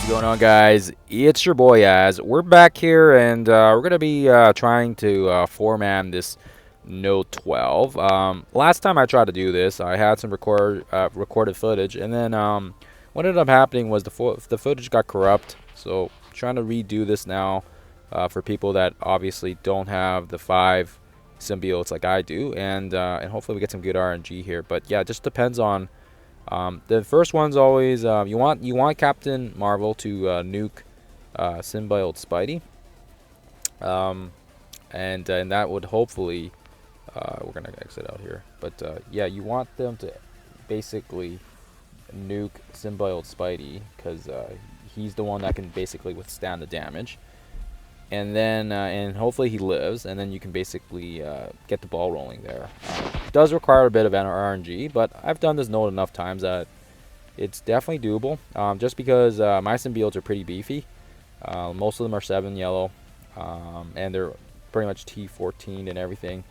What's going on, guys? It's your boy Az. We're back here, and we're gonna be trying to format this Note 12. Last time I tried to do this, I had some recorded footage, and then what ended up happening was the footage got corrupt. So trying to redo this now for people that obviously don't have the 5 symbiotes like I do, and hopefully we get some good RNG here. But yeah, it just depends on. The first one's always you want Captain Marvel to nuke symbiote Spidey, um, and that would hopefully we're gonna exit out here, but yeah, you want them to basically nuke symbiote Spidey because he's the one that can basically withstand the damage, and then and hopefully he lives, and then you can basically get the ball rolling there. It does require a bit of RNG, but I've done this note enough times that it's definitely doable. Just because my symbiotes are pretty beefy. Most of them are 7 yellow, and they're pretty much T14 and everything.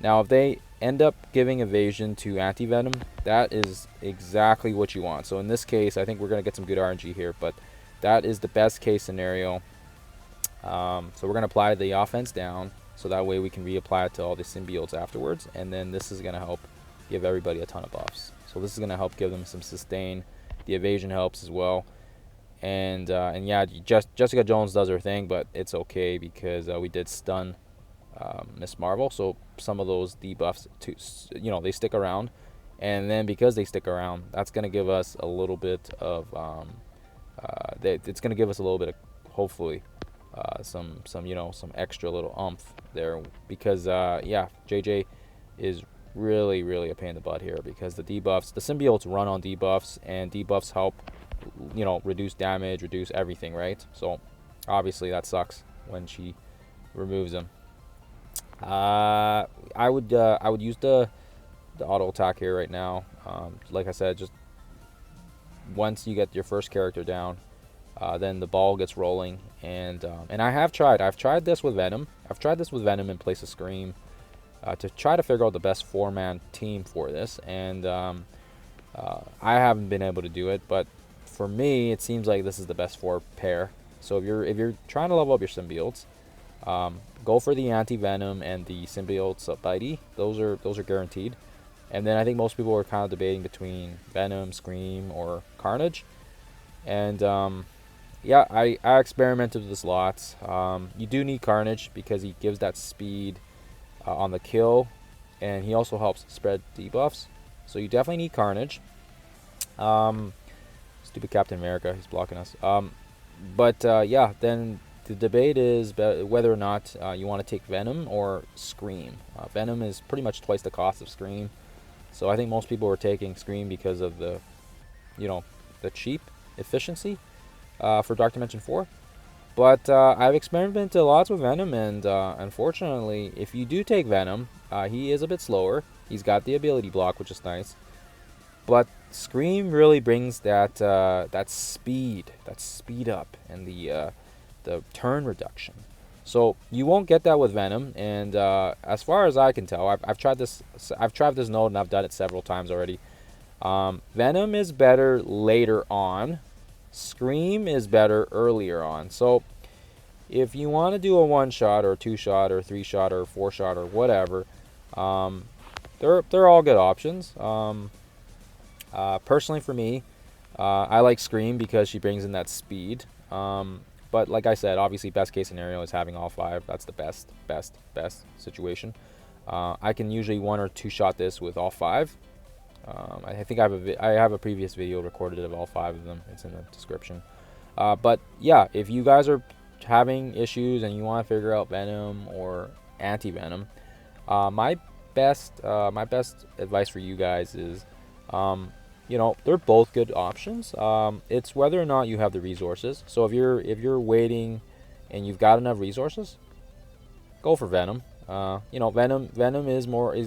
Now, if they end up giving evasion to anti-venom, that is exactly what you want. So in this case, I think we're going to get some good RNG here, but that is the best case scenario. So we're going to apply the offense down, so that way we can reapply it to all the symbiotes afterwards, and then this is going to help give everybody a ton of buffs. So this is going to help give them some sustain. The evasion helps as well. And yeah, Jessica Jones does her thing, but it's okay because we did stun Miss Marvel, so some of those debuffs, they stick around. And then because they stick around, that's going to give us a little bit of, it's going to give us a little bit of, hopefully, some extra little oomph there, because yeah, JJ is really a pain in the butt here, because the symbiotes run on debuffs, and debuffs help reduce damage, reduce everything, right? So obviously that sucks when she removes them. I would use the auto attack here right now. Like I said, just once you get your first character down, then the ball gets rolling, and I've tried this with Venom. I've tried this with Venom in place of Scream, to try to figure out the best 4-man team for this, and I haven't been able to do it. But for me, it seems like this is the best 4 pair. So if you're trying to level up your symbiotes, go for the anti-venom and the symbiote Spidey. Those are guaranteed. And then I think most people are kind of debating between Venom, Scream, or Carnage. And yeah, I experimented with this lots. You do need Carnage because he gives that speed on the kill, and he also helps spread debuffs. So you definitely need Carnage. Stupid Captain America, he's blocking us. But yeah, then the debate is whether or not you want to take Venom or Scream. Venom is pretty much twice the cost of Scream, so I think most people are taking Scream because of the cheap efficiency for Dark Dimension 4. But I've experimented lots with Venom, and unfortunately, if you do take Venom, he is a bit slower. He's got the ability block, which is nice. But Scream really brings that speed up, and the turn reduction. So you won't get that with Venom. And as far as I can tell, I've tried this node, and I've done it several times already. Venom is better later on. Scream is better earlier on. So if you want to do a 1-shot or 2-shot or 3-shot or 4-shot or whatever, they're all good options. Personally for me, I like Scream because she brings in that speed. But like I said, obviously best case scenario is having all 5. That's the best situation. I can usually 1 or 2-shot this with all 5. I think I have a previous video recorded of all 5 of them. It's in the description. But yeah, if you guys are having issues and you want to figure out Venom or anti-Venom, my best advice for you guys is, they're both good options. It's whether or not you have the resources. So if you're waiting and you've got enough resources, go for Venom. Venom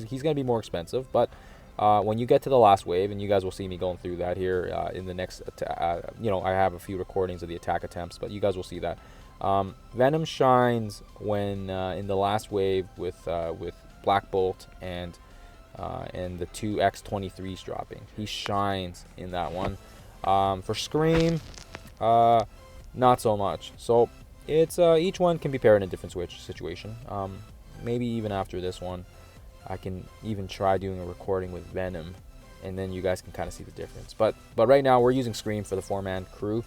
he's gonna be more expensive, but when you get to the last wave, and you guys will see me going through that here in the next, I have a few recordings of the attack attempts, but you guys will see that. Venom shines when in the last wave with Black Bolt and the 2 X-23s dropping. He shines in that one. For Scream, Not so much. So it's each one can be paired in a different switch situation. Maybe even after this one, I can even try doing a recording with Venom, and then you guys can kind of see the difference. But right now we're using Scream for the 4-man crew,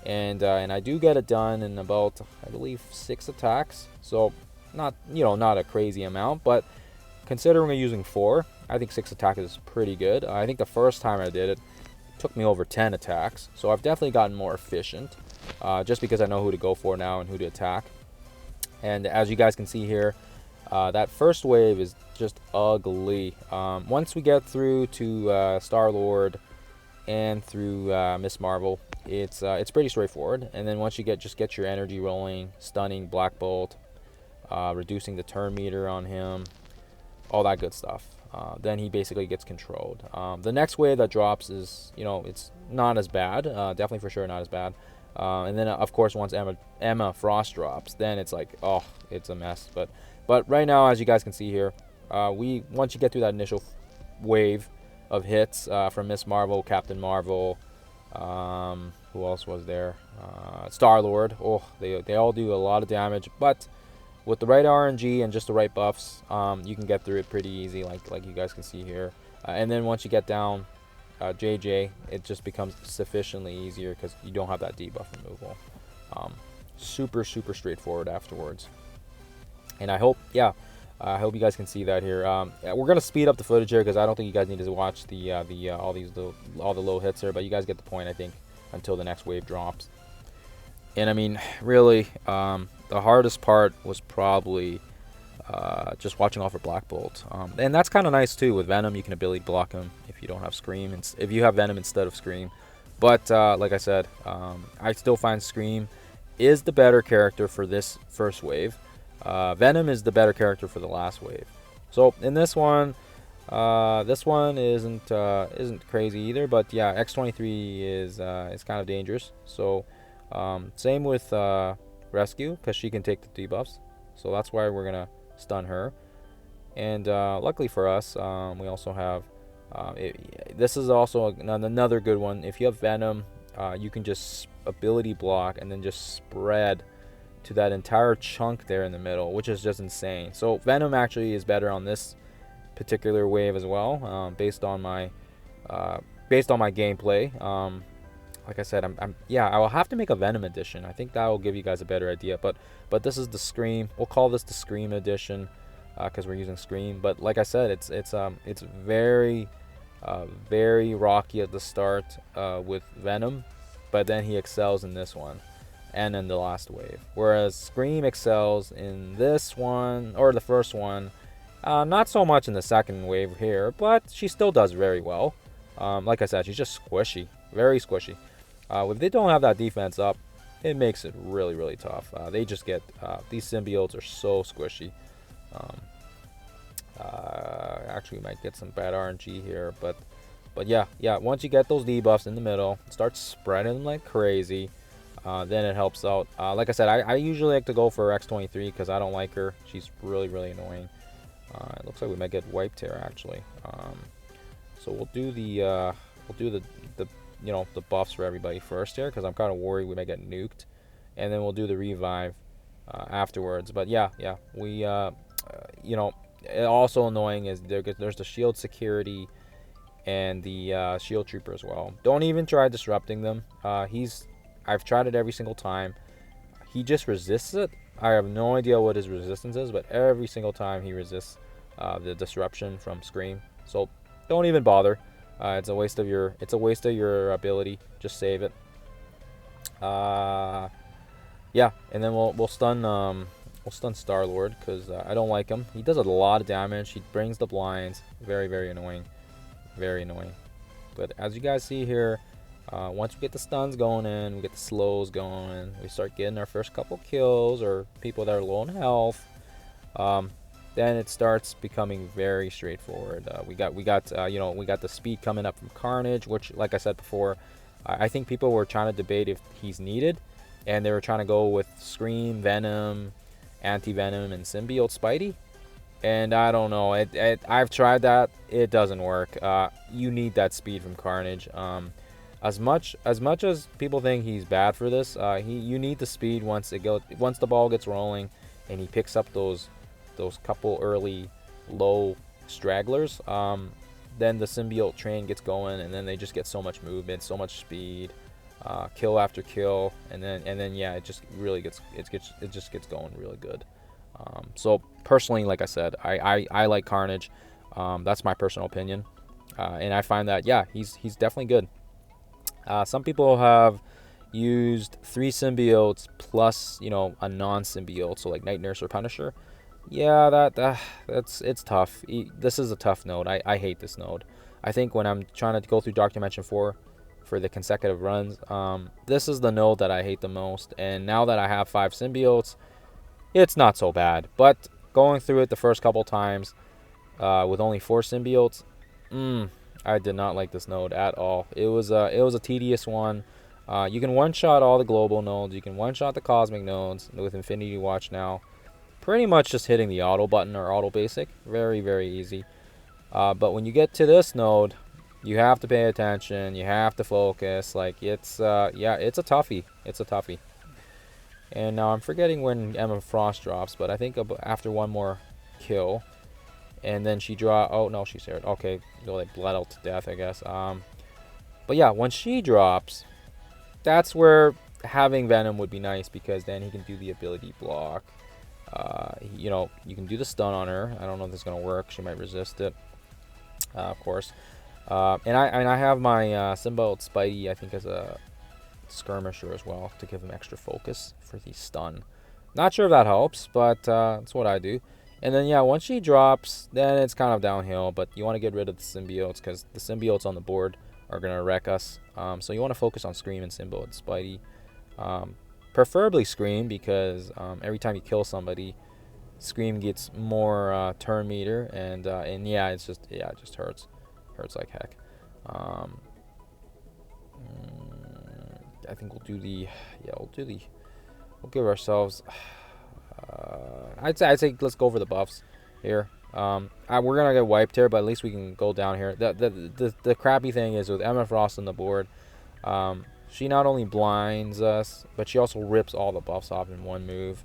and I do get it done in about, I believe, 6 attacks. So not not a crazy amount, but considering we're using 4, I think 6 attacks is pretty good. I think the first time I did it, took me over 10 attacks, so I've definitely gotten more efficient, just because I know who to go for now and who to attack. And as you guys can see here, that first wave is just ugly. Once we get through to Star-Lord and through Miss Marvel, it's pretty straightforward. And then once you just get your energy rolling, stunning Black Bolt, reducing the turn meter on him, all that good stuff, then he basically gets controlled. The next wave that drops is, it's not as bad, definitely for sure not as bad. And then of course once Emma Frost drops, then it's like, oh, it's a mess. But right now, as you guys can see here, once you get through that initial wave of hits from Miss Marvel, Captain Marvel, who else was there? Star-Lord. Oh, they all do a lot of damage, but with the right RNG and just the right buffs, you can get through it pretty easy, like you guys can see here. And then once you get down JJ, it just becomes sufficiently easier because you don't have that debuff removal. Super straightforward afterwards. And I hope you guys can see that here. We're gonna speed up the footage here because I don't think you guys need to watch all the low hits here, but you guys get the point, I think, until the next wave drops. And I mean, really, the hardest part was probably just watching off for Black Bolt. And that's kind of nice too. With Venom, you can ability block him if you don't have Scream, and if you have Venom instead of Scream. But like I said, I still find Scream is the better character for this first wave. Venom is the better character for the last wave. So in this one isn't crazy either. But yeah, X-23 is kind of dangerous. So same with Rescue, because she can take the debuffs. So that's why we're gonna stun her. And luckily for us, we also have this is also another good one. If you have Venom, you can just ability block and then just spread to that entire chunk there in the middle, which is just insane. So Venom actually is better on this particular wave as well, based on my gameplay. Like I said, I will have to make a Venom edition. I think that will give you guys a better idea. But this is the Scream. We'll call this the Scream edition because we're using Scream. But like I said, it's very rocky at the start with Venom, but then he excels in this one and in the last wave. Whereas Scream excels in this one, or the first one, not so much in the second wave here, but she still does very well. Like I said, she's just squishy, very squishy. If they don't have that defense up, it makes it really tough. They just get, these symbiotes are so squishy. Actually, we might get some bad RNG here, but yeah, once you get those debuffs in the middle, start spreading them like crazy, then it helps out. Like I said, I usually like to go for X-23 because I don't like her. She's really annoying. It looks like we might get wiped here actually. So we'll do the buffs for everybody first here because I'm kind of worried we might get nuked, and then we'll do the revive afterwards. But yeah, we also annoying is there's the shield security and the shield trooper as well. Don't even try disrupting them. I've tried it every single time. He just resists it. I have no idea what his resistance is, but every single time he resists the disruption from Scream. So don't even bother. It's a waste of your ability. Just save it. Yeah, and then we'll stun Star-Lord because I don't like him. He does a lot of damage. He brings the blinds. Very annoying. Very annoying. But as you guys see here, once we get the stuns going in, we get the slows going, we start getting our first couple kills or people that are low in health, then it starts becoming very straightforward. We got the speed coming up from Carnage, which, like I said before, I think people were trying to debate if he's needed, and they were trying to go with Scream, Venom, Anti-Venom, and Symbiote Spidey. And I don't know. I've tried that. It doesn't work. You need that speed from Carnage. As much as people think he's bad for this, you need the speed once the ball gets rolling, and he picks up those couple early low stragglers. Then the symbiote train gets going, and then they just get so much movement, so much speed, kill after kill, and then yeah, it just gets going really good. So personally, like I said, I like Carnage. That's my personal opinion, and I find that yeah, he's definitely good. Some people have used 3 symbiotes plus, a non-symbiote, so like Night Nurse or Punisher. Yeah, it's tough. This is a tough node. I hate this node. I think when I'm trying to go through Dark Dimension 4 for the consecutive runs, this is the node that I hate the most. And now that I have 5 symbiotes, it's not so bad. But going through it the first couple times with only 4 symbiotes, I did not like this node at all. It was a tedious one. You can one-shot all the global nodes. You can one-shot the cosmic nodes with Infinity Watch now. Pretty much just hitting the auto button or auto basic. Very, very easy. But when you get to this node, you have to pay attention. You have to focus. Like, it's a toughie. It's a toughie. And now I'm forgetting when Emma Frost drops, but I think after one more kill, and then she draw. Oh no, she's there. Okay, so they bled out to death, I guess. But yeah, when she drops, that's where having Venom would be nice, because then he can do the ability block. You can do the stun on her. I don't know if this is gonna work. She might resist it, of course. And I have my Symbiote Spidey, I think, as a skirmisher as well, to give him extra focus for the stun. Not sure if that helps, but that's what I do. And then yeah, once she drops, then it's kind of downhill. But you want to get rid of the symbiotes, because the symbiotes on the board are gonna wreck us. So you want to focus on Scream and Symbiote Spidey. Preferably Scream, because every time you kill somebody, Scream gets more turn meter, and yeah, it just hurts like heck. I think we'll give ourselves. I'd say let's go for the buffs here. We're gonna get wiped here, but at least we can go down here. The crappy thing is with Emma Frost on the board. She not only blinds us, but she also rips all the buffs off in one move,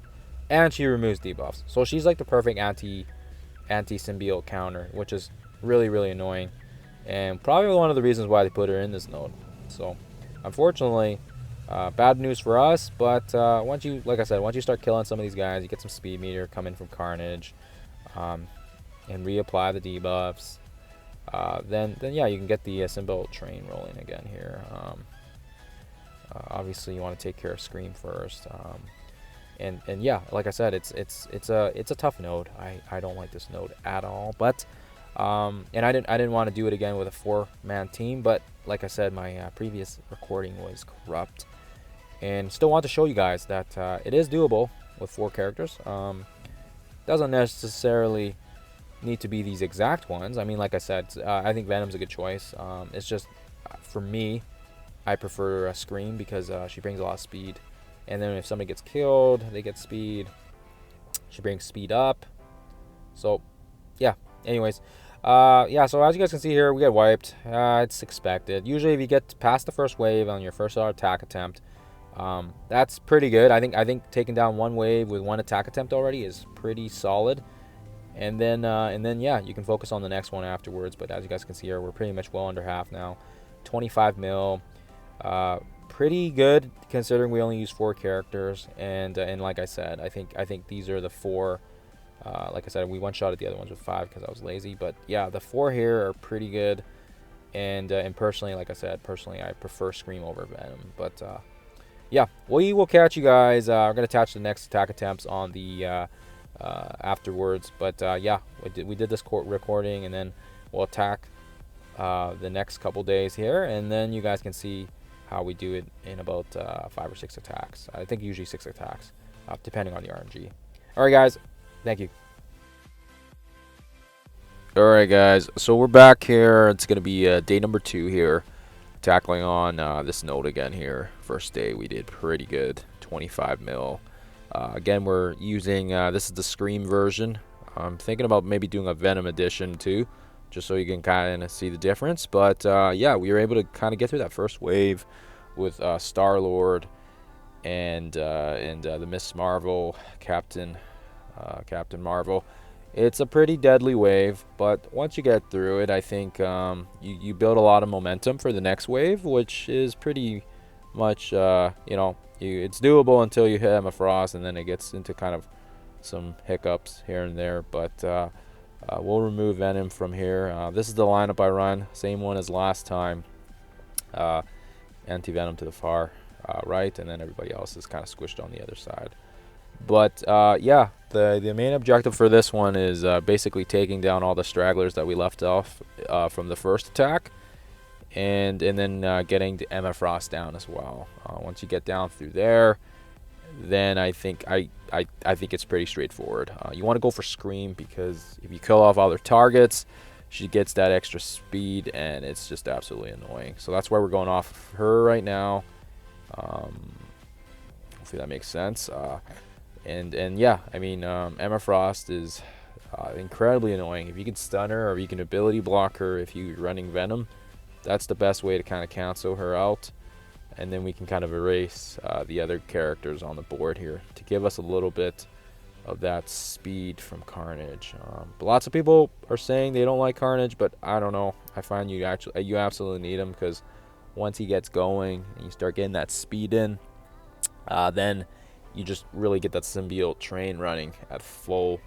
and she removes debuffs. So she's like the perfect anti-symbiote counter, which is really, really annoying, and probably one of the reasons why they put her in this node. So unfortunately, bad news for us. But once you start killing some of these guys, you get some speed meter coming from Carnage, and reapply the debuffs. Then yeah, you can get the symbiote train rolling again here. Obviously, you want to take care of Scream first, and yeah, like I said, it's a tough node. I don't like this node at all. But and I didn't want to do it again with a 4-man team. But like I said, my previous recording was corrupt, and still want to show you guys that it is doable with 4 characters. Doesn't necessarily need to be these exact ones. I mean, like I said, I think Venom's a good choice. It's just for me, I prefer Scream, because she brings a lot of speed, and then if somebody gets killed, they get speed. She brings speed up. So yeah, anyways, yeah, so as you guys can see here, we get wiped. It's expected. Usually if you get past the first wave on your first attack attempt, that's pretty good. I think taking down one wave with 1 attack attempt already is pretty solid. And then yeah, you can focus on the next one afterwards. But as you guys can see here, we're pretty much well under half now. 25 mil. Pretty good considering we only use 4 characters, and like I said, I think these are the 4. Like I said, we one-shotted the other ones with 5 because I was lazy, but yeah, the 4 here are pretty good. And personally, like I said, I prefer Scream over Venom. But yeah, we will catch you guys. We're gonna attach the next attack attempts on the afterwards. But yeah, we did this recording, and then we'll attack the next couple days here, and then you guys can see how we do it in about 5 or 6 attacks. I think usually 6 attacks, depending on the RNG. Alright guys, thank you. Alright guys, so we're back here. It's going to be day number 2 here, tackling on this node again here. First day we did pretty good, 25 mil. Again, we're using, this is the Scream version. I'm thinking about maybe doing a Venom edition too. just so you can kind of see the difference. But yeah, we were able to kind of get through that first wave with Star-Lord and the Miss Marvel, Captain Marvel. It's a pretty deadly wave, but once you get through it, I think you build a lot of momentum for the next wave, which is pretty much, it's doable until you hit Emma Frost, and then it gets into kind of some hiccups here and there. But we'll remove Venom from here. This is the lineup I run, same one as last time. Anti-Venom to the far right, and then everybody else is kind of squished on the other side. But yeah, the main objective for this one is basically taking down all the stragglers that we left off from the first attack, and then getting the Emma Frost down as well. Once you get down through there, then I think think it's pretty straightforward. You want to go for Scream, because if you kill off other targets, she gets that extra speed, and it's just absolutely annoying. So that's why we're going off her right now. Hopefully that makes sense. And yeah, I mean, Emma Frost is incredibly annoying. If you can stun her, or you can ability block her if you're running Venom, that's the best way to kind of cancel her out. And then we can kind of erase the other characters on the board here to give us a little bit of that speed from Carnage. But lots of people are saying they don't like Carnage, but I don't know. I find you absolutely need him, because once he gets going and you start getting that speed in, then you just really get that symbiote train running at full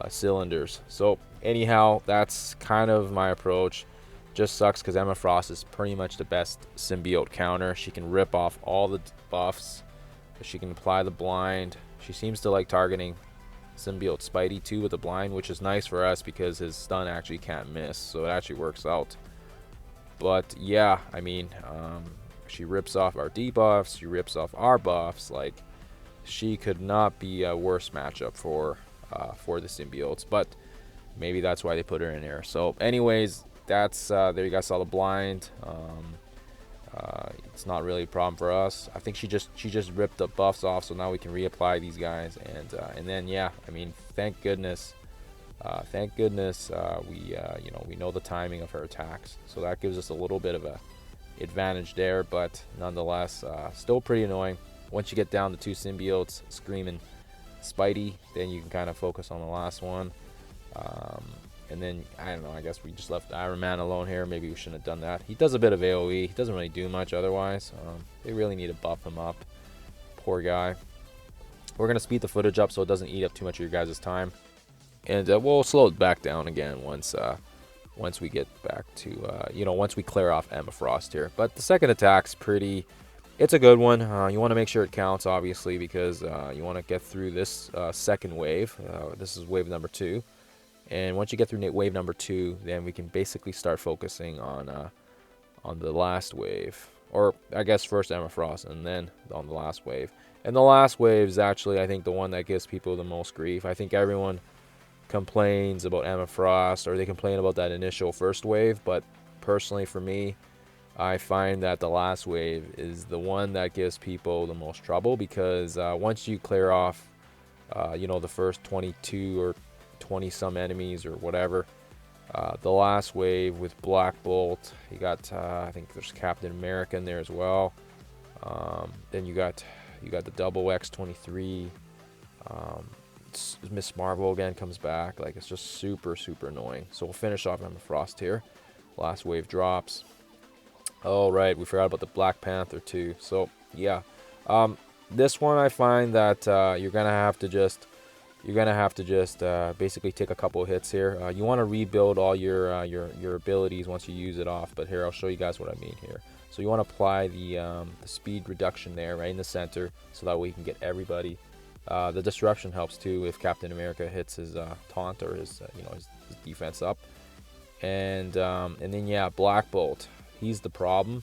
cylinders. So anyhow, that's kind of my approach. Just sucks because Emma Frost is pretty much the best symbiote counter. She can rip off all the buffs. She can apply the blind. She seems to like targeting symbiote Spidey too with the blind, which is nice for us because his stun actually can't miss, so it actually works out. But yeah, I mean, she rips off our debuffs, she rips off our buffs. Like, she could not be a worse matchup for the symbiotes, but maybe that's why they put her in here. So anyways, that's there you guys saw the blind. It's not really a problem for us. I think she just ripped the buffs off, so now we can reapply these guys, and then yeah, I mean, thank goodness we know the timing of her attacks, so that gives us a little bit of a advantage there. But nonetheless, still pretty annoying. Once you get down to two symbiotes, Scream and Spidey, then you can kind of focus on the last one. And then, I don't know, I guess we just left Iron Man alone here. Maybe we shouldn't have done that. He does a bit of AoE. He doesn't really do much otherwise. They really need to buff him up. Poor guy. We're going to speed the footage up so it doesn't eat up too much of your guys' time. And we'll slow it back down again once we get back to, once we clear off Emma Frost here. But the second attack's it's a good one. You want to make sure it counts, obviously, because you want to get through this second wave. This is wave number 2. And once you get through wave number 2, then we can basically start focusing on the last wave. Or, I guess, first Emma Frost, and then on the last wave. And the last wave is actually, I think, the one that gives people the most grief. I think everyone complains about Emma Frost, or they complain about that initial first wave. But personally, for me, I find that the last wave is the one that gives people the most trouble, because once you clear off, the first 22 or 20 some enemies or whatever, the last wave with Black Bolt, you got I think there's Captain America in there as well. Then you got the double X-23. Miss Marvel again comes back. Like, it's just super annoying. So we'll finish off Emma Frost here. Last wave drops. Oh right, we forgot about the Black Panther too. So yeah, this one I find that you're gonna have to just basically take a couple of hits here. You want to rebuild all your abilities once you use it off, but here I'll show you guys what I mean here. So you want to apply the speed reduction there right in the center, so that way you can get everybody. The disruption helps too if Captain America hits his taunt or his defense up, and then yeah, Black Bolt, he's the problem,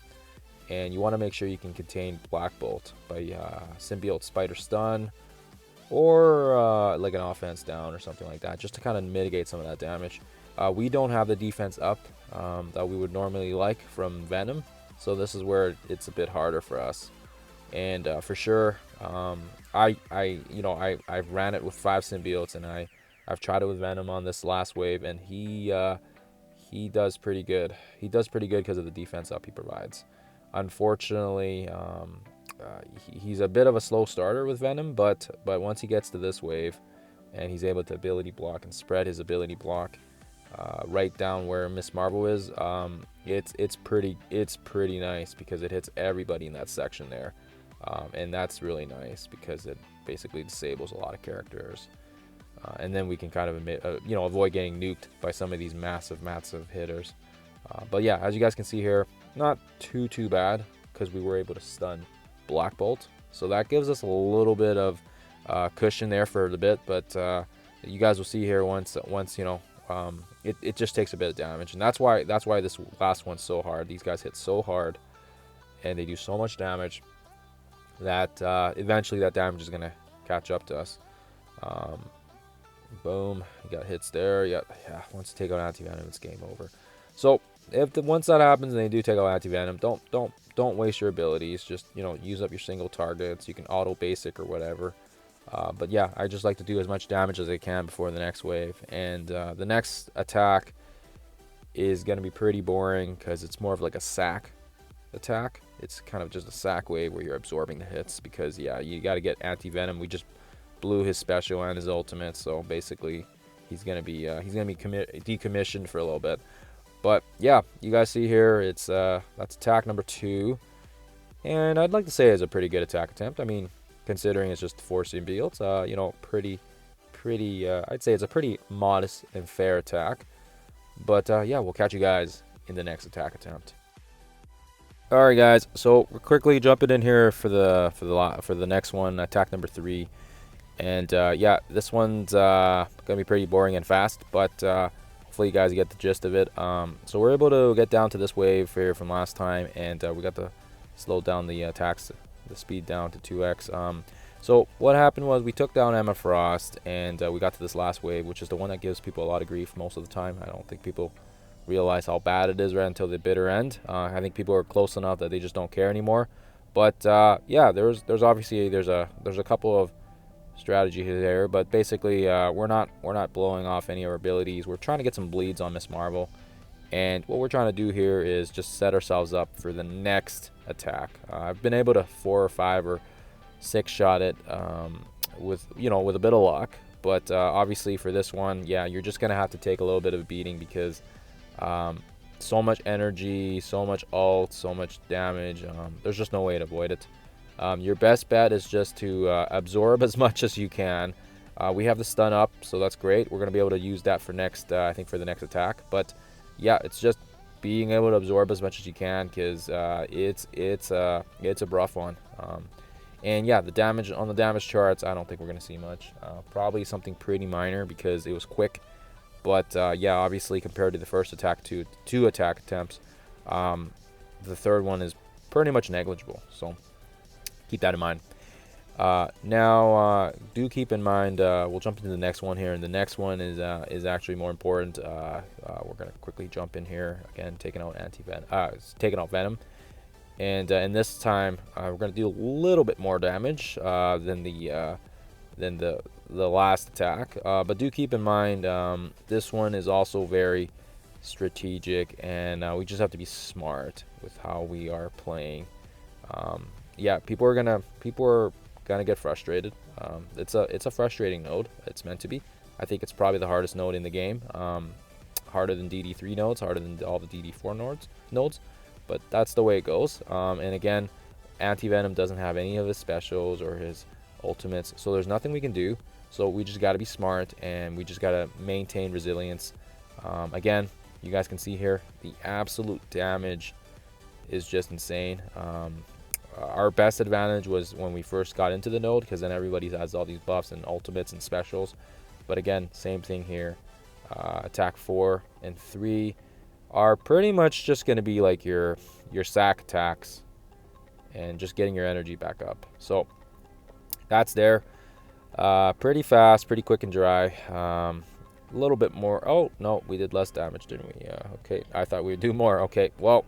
and you want to make sure you can contain Black Bolt by symbiote spider stun, or like an offense down or something like that, just to kind of mitigate some of that damage. We don't have the defense up that we would normally like from Venom, so this is where it's a bit harder for us. And for sure, I ran it with 5 symbiotes, and I I've tried it with Venom on this last wave, and he does pretty good. He does pretty good because of the defense up he provides. Unfortunately, he's a bit of a slow starter with Venom, but once he gets to this wave, and he's able to ability block and spread his ability block right down where Miss Marvel is, it's pretty nice because it hits everybody in that section there, and that's really nice because it basically disables a lot of characters. And then we can kind of avoid getting nuked by some of these massive hitters. But yeah, as you guys can see here, not too bad because we were able to stun Black Bolt. So that gives us a little bit of cushion there for the bit. But you guys will see here once it just takes a bit of damage, and that's why this last one's so hard. These guys hit so hard, and they do so much damage that eventually that damage is gonna catch up to us. Boom, you got hits there. Yeah, once you take out anti-venom, it's game over. So once that happens and they do take out anti-venom, don't waste your abilities. Just use up your single targets. You can auto basic or whatever. But yeah, I just like to do as much damage as I can before the next wave. And the next attack is gonna be pretty boring because it's more of like a sack attack. It's kind of just a sack wave where you're absorbing the hits because yeah, you got to get anti-venom. We just blew his special and his ultimate, so basically he's gonna be decommissioned for a little bit. But yeah, you guys see here, it's that's attack number 2, and I'd like to say it's a pretty good attack attempt. I mean, considering it's just 4 symbiotes, pretty I'd say it's a pretty modest and fair attack. But yeah, we'll catch you guys in the next attack attempt. All right, guys, so we're quickly jumping in here for the next one, attack number 3. And yeah, this one's gonna be pretty boring and fast, but hopefully you guys get the gist of it. So we're able to get down to this wave here from last time, and we got to slow down the attacks, the speed down to 2x. So what happened was we took down Emma Frost, and we got to this last wave, which is the one that gives people a lot of grief most of the time. I don't think people realize how bad it is right until the bitter end. I think people are close enough that they just don't care anymore. But yeah, there's obviously there's a couple of strategy there, but basically we're not blowing off any of our abilities. We're trying to get some bleeds on Miss Marvel, and what we're trying to do here is just set ourselves up for the next attack. I've been able to 4 or 5 or 6 shot it with a bit of luck, but obviously for this one, yeah, you're just gonna have to take a little bit of a beating because so much energy, so much ult, so much damage. There's just no way to avoid it. Your best bet is just to absorb as much as you can. We have the stun up, so that's great. We're going to be able to use that for next, I think for the next attack. But yeah, it's just being able to absorb as much as you can because it's a rough one. And yeah, the damage on the damage charts, I don't think we're going to see much. Probably something pretty minor because it was quick. But yeah, obviously compared to the first attack, two attack attempts, the third one is pretty much negligible. So keep that in mind. Now, do keep in mind, we'll jump into the next one here, and the next one is actually more important. We're gonna quickly jump in here again, taking out Venom, and this time we're gonna do a little bit more damage than the last attack. But do keep in mind, this one is also very strategic, and we just have to be smart with how we are playing. Yeah, people are gonna get frustrated. It's a frustrating node. It's meant to be. I think it's probably the hardest node in the game. Harder than DD3 nodes, harder than all the DD4 nodes. But that's the way it goes. And again, anti-venom doesn't have any of his specials or his ultimates, so there's nothing we can do. So we just got to be smart, and we just got to maintain resilience. Again, you guys can see here the absolute damage is just insane. Our best advantage was when we first got into the node, because then everybody has all these buffs and ultimates and specials. But again, same thing here. Attack 4 and 3 are pretty much just going to be like your sack attacks and just getting your energy back up. So that's there. Pretty fast, pretty quick and dry. A little bit more. Oh no, we did less damage, didn't we? Yeah. Okay, I thought we'd do more. Okay, well,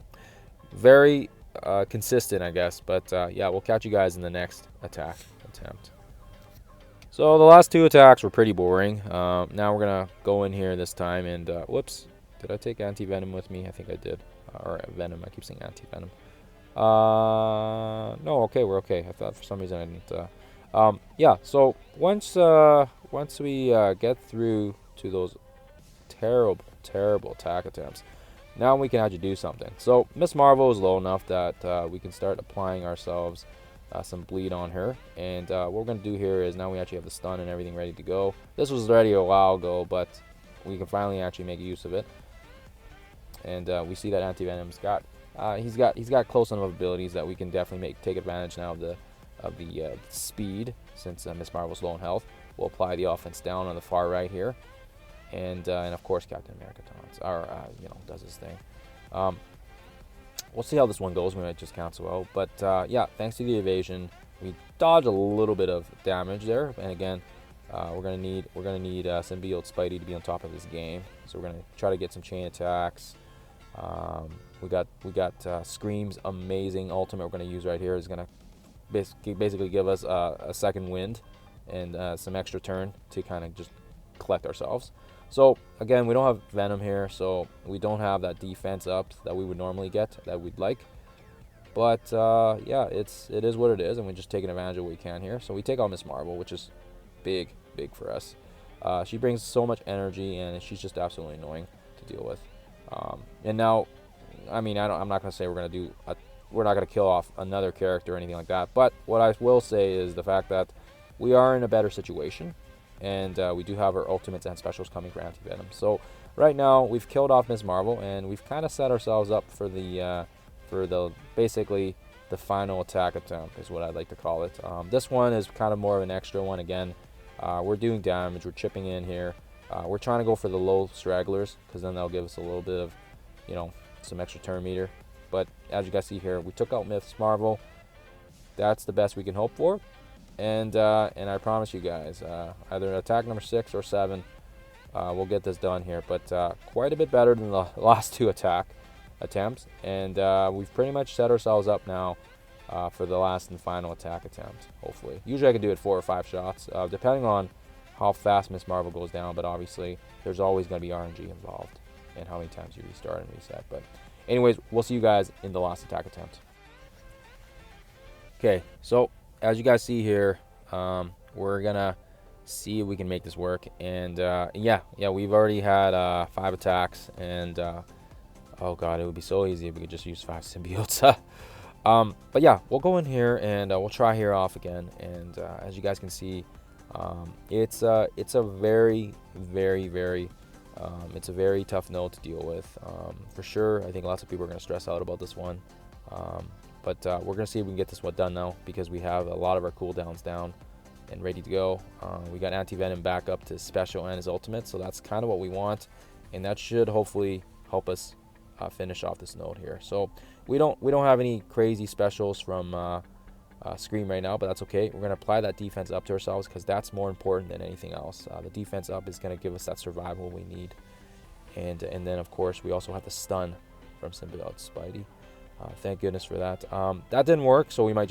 very consistent, I guess. But yeah, we'll catch you guys in the next attack attempt. So the last two attacks were pretty boring. Now we're gonna go in here this time and whoops, did I take anti-venom with me? I think I did. Or venom. I keep saying anti-venom. No, okay, we're okay. I thought for some reason I didn't. Yeah. So once we get through to those terrible attack attempts, now we can actually do something. So Miss Marvel is low enough that we can start applying ourselves some bleed on her. And what we're going to do here is now we actually have the stun and everything ready to go. This was ready a while ago, but we can finally actually make use of it. And we see that anti-venom's got he's got close enough abilities that we can definitely take advantage now of the speed, since Miss Marvel's low on health. We'll apply the offense down on the far right here, and of course Captain America taunts or does his thing. We'll see how this one goes. We might just cancel out, but yeah, thanks to the evasion, we dodge a little bit of damage there. And again, we're gonna need Symbiote Spidey to be on top of this game, so we're gonna try to get some chain attacks. We got Scream's amazing ultimate we're gonna use right here. Is gonna basically give us a second wind and some extra turn to kind of just collect ourselves. So again, we don't have Venom here, so we don't have that defense up that we would normally get, that we'd like. But yeah, it is what it is, and we're just taking advantage of what we can here. So we take on Miss Marvel, which is big for us. She brings so much energy, and she's just absolutely annoying to deal with. And now, I mean, I'm not gonna say we're not gonna kill off another character or anything like that. But what I will say is the fact that we are in a better situation. And we do have our ultimates and specials coming for anti-venom. So right now we've killed off Miss Marvel, and we've kind of set ourselves up for the basically the final attack attempt is what I'd like to call it. This one is kind of more of an extra one. Again, we're doing damage, we're chipping in here. We're trying to go for the low stragglers, because then they'll give us a little bit of, some extra turn meter. But as you guys see here, we took out Miss Marvel. That's the best we can hope for. And I promise you guys, either attack number 6 or 7, we'll get this done here. But quite a bit better than the last two attack attempts, and we've pretty much set ourselves up now for the last and final attack attempt. Hopefully, usually I can do it 4 or 5 shots, depending on how fast Miss Marvel goes down. But obviously, there's always going to be RNG involved, and how many times you restart and reset. But anyways, we'll see you guys in the last attack attempt. Okay, so as you guys see here, we're gonna see if we can make this work. And yeah, we've already had 5 attacks, and oh god, it would be so easy if we could just use 5 symbiotes. But yeah, we'll go in here and we'll try here off again. And as you guys can see, it's a very it's a very tough node to deal with, for sure. I think lots of people are gonna stress out about this one. But we're going to see if we can get this one done now, because we have a lot of our cooldowns down and ready to go. We got anti-venom back up to his special and his ultimate, so that's kind of what we want. And that should hopefully help us finish off this node here. So we don't have any crazy specials from Scream right now, but that's okay. We're going to apply that defense up to ourselves, because that's more important than anything else. The defense up is going to give us that survival we need. And then, of course, we also have the stun from Symbiote Spidey. Thank goodness for that. That didn't work, so we might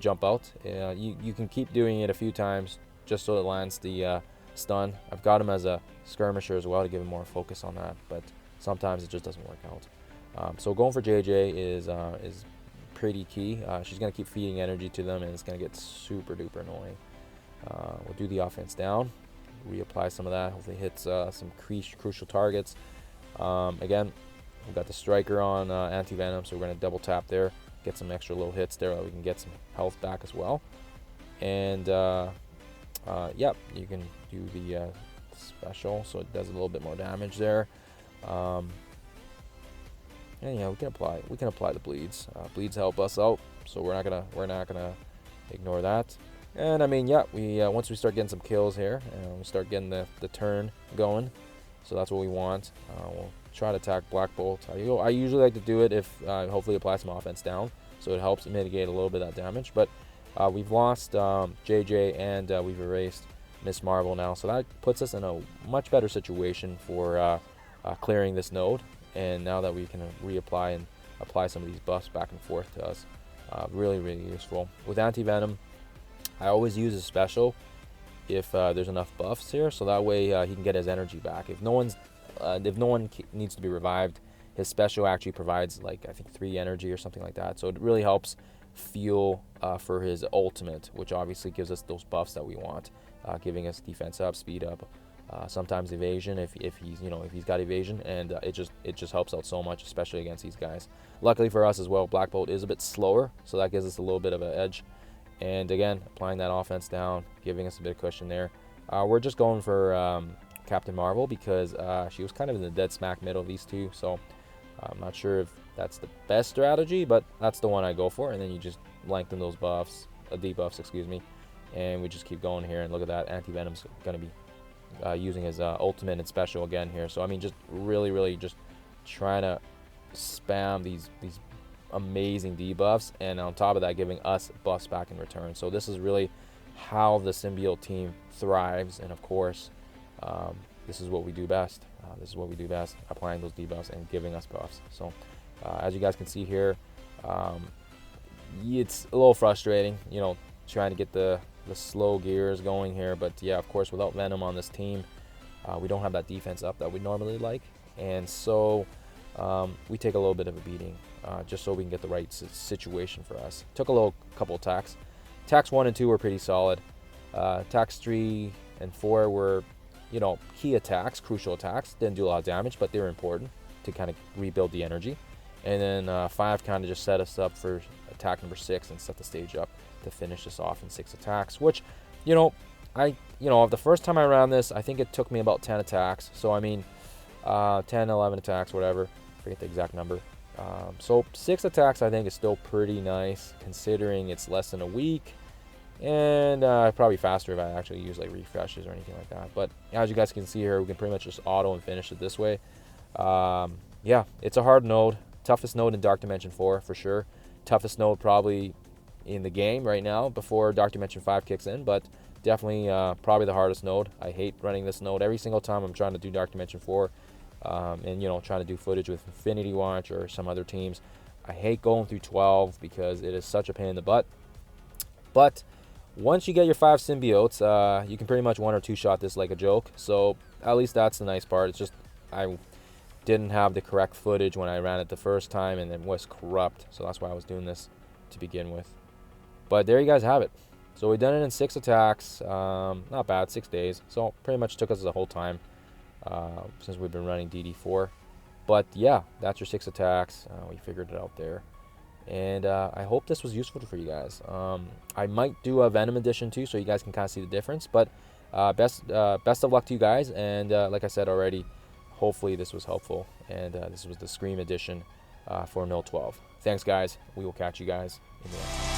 jump out. You can keep doing it a few times just so it lands the stun. I've got him as a skirmisher as well to give him more focus on that, but sometimes it just doesn't work out. So going for JJ is pretty key. She's gonna keep feeding energy to them, and it's gonna get super duper annoying. We'll do the offense down, reapply some of that. Hopefully hits some crucial targets. Again, we've got the striker on anti-venom, so we're going to double tap there, get some extra low hits there, we can get some health back as well. And yep, you can do the special, so it does a little bit more damage there. And yeah, we can apply the bleeds. Bleeds help us out, so we're not gonna ignore that. And I mean, yeah, we once we start getting some kills here, and we start getting the turn going, so that's what we want. We'll try to attack Black Bolt. I usually like to do it if hopefully apply some offense down, so it helps mitigate a little bit of that damage. But we've lost JJ, and we've erased Miss Marvel now, so that puts us in a much better situation for clearing this node. And now that we can reapply and apply some of these buffs back and forth to us, really useful. With anti-venom, I always use a special if there's enough buffs here, so that way he can get his energy back. If no one needs to be revived, his special actually provides like I think 3 energy or something like that. So it really helps fuel for his ultimate, which obviously gives us those buffs that we want, giving us defense up, speed up, sometimes evasion if he's if he's got evasion, and it just helps out so much, especially against these guys. Luckily for us as well, Black Bolt is a bit slower, so that gives us a little bit of an edge. And again, applying that offense down, giving us a bit of cushion there. We're just going for Captain Marvel because she was kind of in the dead smack middle of these two, so I'm not sure if that's the best strategy, but that's the one I go for. And then you just lengthen those buffs, debuffs, excuse me, and we just keep going here. And look at that, Anti-Venom's going to be using his ultimate and special again here. So I mean, just really just trying to spam these amazing debuffs, and on top of that, giving us buffs back in return. So this is really how the symbiote team thrives, and of course, this is what we do best. Applying those debuffs and giving us buffs. So as you guys can see here, it's a little frustrating, trying to get the slow gears going here. But yeah, of course, without Venom on this team, we don't have that defense up that we normally like, and so we take a little bit of a beating just so we can get the right situation for us. Took a couple attacks. Attacks 1 and 2 were pretty solid. Attacks 3 and 4 were key attacks, crucial attacks. Didn't do a lot of damage, but they were important to kind of rebuild the energy. And then 5 kind of just set us up for attack number 6 and set the stage up to finish this off in 6 attacks, which the first time I ran this, I think it took me about 10 attacks. So I mean 10, 11 attacks, whatever, forget the exact number. So 6 attacks I think is still pretty nice considering it's less than a week. And probably faster if I actually use like refreshes or anything like that. But as you guys can see here, we can pretty much just auto and finish it this way. Yeah, it's a hard node. Toughest node in Dark Dimension 4 for sure. Toughest node probably in the game right now before Dark Dimension 5 kicks in. But definitely probably the hardest node. I hate running this node every single time I'm trying to do Dark Dimension 4. And trying to do footage with Infinity Watch or some other teams. I hate going through 12 because it is such a pain in the butt. But once you get your 5 symbiotes, you can pretty much 1 or 2 shot this like a joke. So at least that's the nice part. It's just I didn't have the correct footage when I ran it the first time, and it was corrupt. So that's why I was doing this to begin with. But there you guys have it. So we've done it in 6 attacks. Not bad, 6 days. So pretty much took us the whole time since we've been running DD4. But yeah, that's your 6 attacks. We figured it out there. And I hope this was useful for you guys. I might do a Venom edition too, so you guys can kind of see the difference. But best of luck to you guys. And like I said already, hopefully this was helpful. And this was the Scream edition for No 12. Thanks, guys. We will catch you guys in the next one.